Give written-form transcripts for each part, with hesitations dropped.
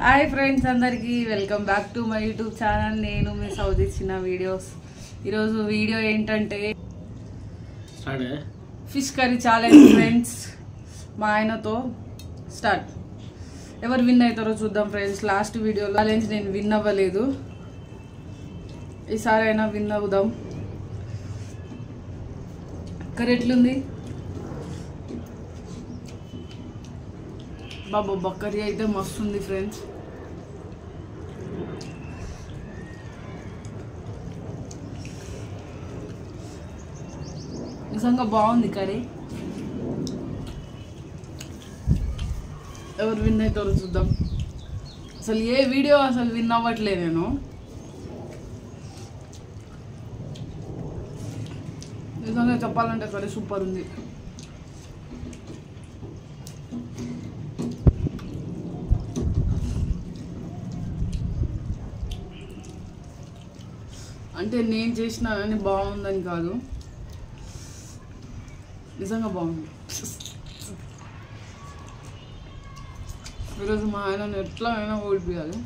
Hi friends, అందరికీ welcome back to my YouTube channel. నేను మీ Saudi చిన్న వీడియోస్. ఈరోజు వీడియో ఏంటంటే ఫిష్ కర్రీ ఛాలెంజ్ ఫ్రెండ్స్. మా ఆయనతో స్టార్ట్. ఎవరు విన్ అవుతారో చూద్దాం ఫ్రెండ్స్. లాస్ట్ వీడియో ఛాలెంజ్ నేను విన్ అవ్వలేదు, ఈసారి అయినా విన్ అవుదాం. కర్రీ ఎట్లుంది బాబా? కర్రీ అయితే మస్తు ఉంది ఫ్రెండ్స్. నిజంగా బాగుంది కర్రీ. ఎవరు విన్ అవుతారో చూద్దాం. అసలు ఏ వీడియో అసలు విన్ అవ్వట్లే నేను. నిజంగా చెప్పాలంటే కర్రీ సూపర్ ఉంది. అంటే నేను చేసిన అని బాగుందని కాదు, నిజంగా బాగుంది. ఈరోజు మా ఆయనను ఎట్లా అయినా ఓడిపోయాలి.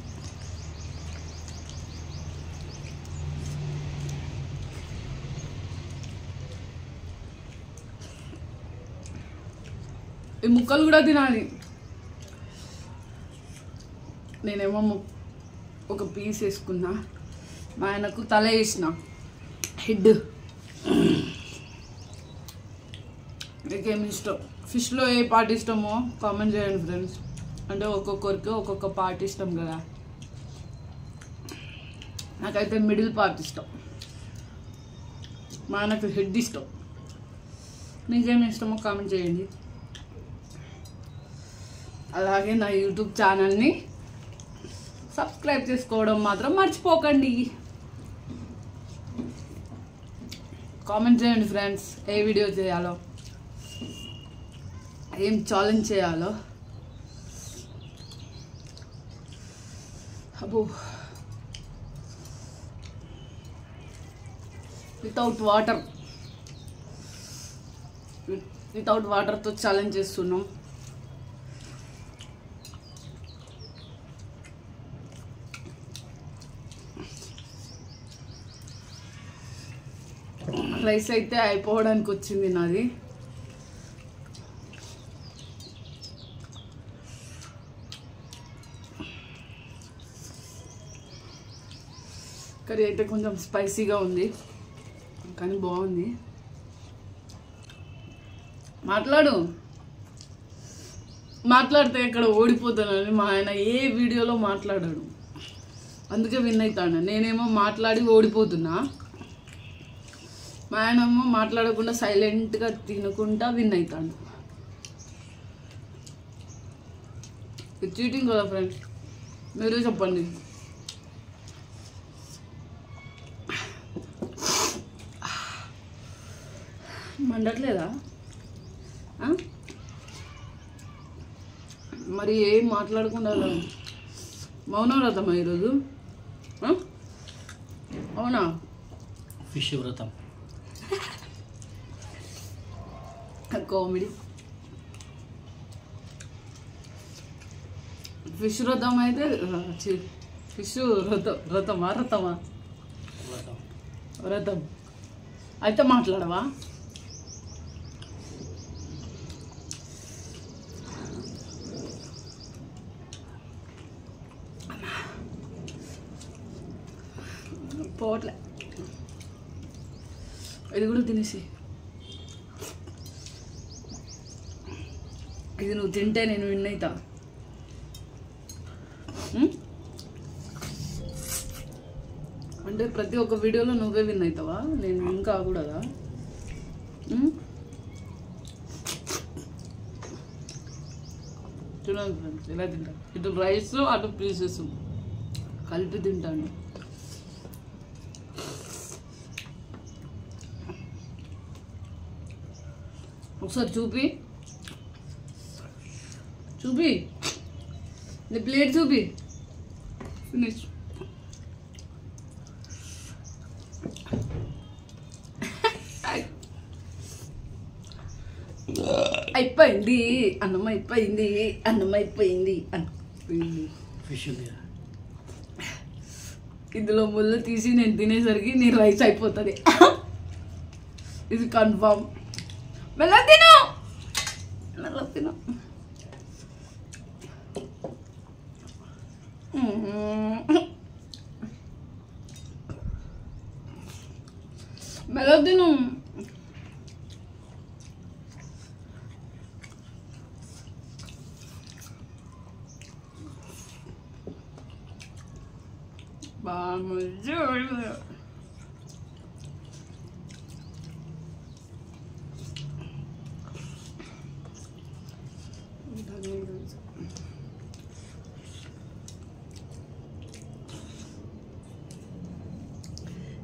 ఈ ముక్కలు కూడా తినాలి. నేనేమో ఒక పీస్ వేసుకున్నా, మా ఆయనకు తల వేసిన హెడ్. మీకేమి ఇష్టం? ఫిష్లో ఏ పార్ట్ ఇష్టమో కామెంట్ చేయండి ఫ్రెండ్స్. అంటే ఒక్కొక్కరికి ఒక్కొక్క పార్ట్ ఇష్టం కదా. నాకైతే మిడిల్ పార్ట్ ఇష్టం, మా ఆయనకు హెడ్ ఇష్టం. మీకేమి ఇష్టమో కామెంట్ చేయండి. అలాగే నా యూట్యూబ్ ఛానల్ని సబ్స్క్రైబ్ చేసుకోవడం మాత్రం మర్చిపోకండి. కామెంట్ చేయండి ఫ్రెండ్స్, ఏ వీడియో చేయాలో, ఏం ఛాలెంజ్ చేయాలో. అబ్బో, వితౌట్ వాటర్తో ఛాలెంజ్ చేస్తున్నాం. రైస్ అయితే అయిపోవడానికి వచ్చింది నాది. కర్రీ అయితే కొంచెం స్పైసీగా ఉంది, కానీ బాగుంది. మాట్లాడితే ఇక్కడ ఓడిపోతానని మా ఆయన ఏ వీడియోలో మాట్లాడాడు, అందుకే విన్ అవుతాను. నేనేమో మాట్లాడి ఓడిపోతున్నా, మా ఆయనేమో మాట్లాడకుండా సైలెంట్గా తినకుండా విన్ అవుతాను. ఇది చీటింగ్ కదా ఫ్రెండ్స్, మీరే చెప్పండి. మండట్లేదా? మరి ఏం మాట్లాడకుండా మౌనం వ్రతమా ఈరోజు? అవునా? ఫిష్ వ్రతం. కామెడీ. ఫిష్ వ్రతం అయితే ఫిష్ వ్రతమా వ్రతం అయితే మాట్లాడవా? పోవట్లే, ఇది కూడా తినేసి. ఇది నువ్వు తింటే నేను విన్ అవుతా. అంటే ప్రతి ఒక్క వీడియోలో నువ్వే విన్ అవుతావా? నేను విన్ కాకూడదా? చూడండి ఫ్రెండ్స్, ఇలా తింటా. ఇటు రైస్ అటు పీసెస్ కలిపి తింటాను. ఒకసారి చూపి నీ ప్లేట్ చూపి. ఫినిష్. అయిపోయింది అన్నం అయిపోయింది అన్నం అయిపోయింది ఫిష్ ఉంది కదా. ఇందులో ముళ్ళు తీసి నేను తినేసరికి నీ రైస్ అయిపోతుంది. ఇది కన్ఫామ్. మెల్ల తిను మెల్ల తిను. మెల్ల తిను.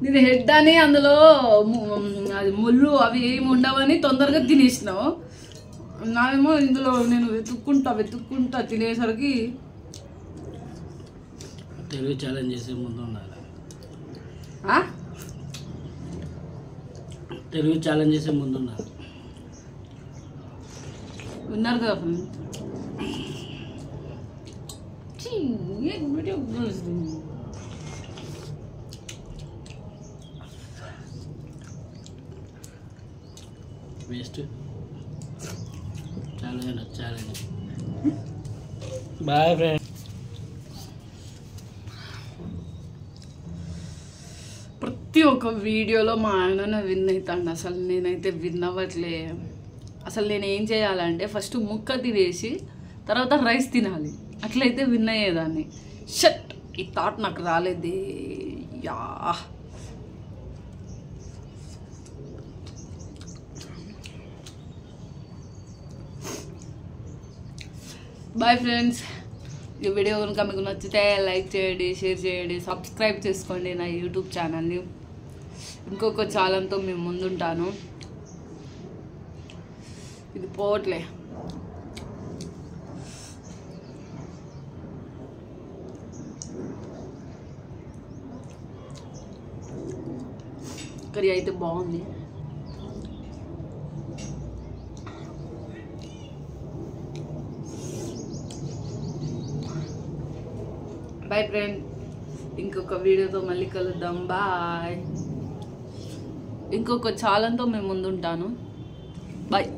నేను హెడ్ అని అందులో అది ముళ్ళు అవి ఏమి ఉండవని తొందరగా తినేసినావు. నావేమో ఇందులో నేను వెతుక్కుంటా తినేసరికి తెలుగు ఛాలెంజ్ చేసే ముందు ఉండాలి. తెలుగు ఛాలెంజ్ చేసే ముందు ఉండాలి. విన్నారు కదా వేస్ట్. ఛాలెంజ్. Boy friend. ప్రతి ఒక్క వీడియోలో మా ఆయన విన్ అవుతాడు. అసలు నేనైతే విన్ అవ్వట్లే. అసలు నేను ఏం చేయాలంటే ఫస్ట్ ముక్క తినేసి తర్వాత రైస్ తినాలి, అట్లయితే విన్ అయ్యేదాన్ని. షట్, ఈ థాట్ నాకు రాలేదే. Yeah bye friends. ఈ వీడియో కనుక మీకు నచ్చితే లైక్ చేయండి, షేర్ చేయండి, సబ్స్క్రైబ్ చేసుకోండి నా యూట్యూబ్ ఛానల్ని. ఇంకొక ఛానల్తో మేము ముందుంటాను. ఇది పోవట్లే. కర్రీ అయితే బాగుంది. Boy friend. ఇంకొక వీడియోతో మళ్ళీ కలుద్దాం. బాయ్. ఇంకొక ఛానల్తో మేము ముందుంటాను. బాయ్.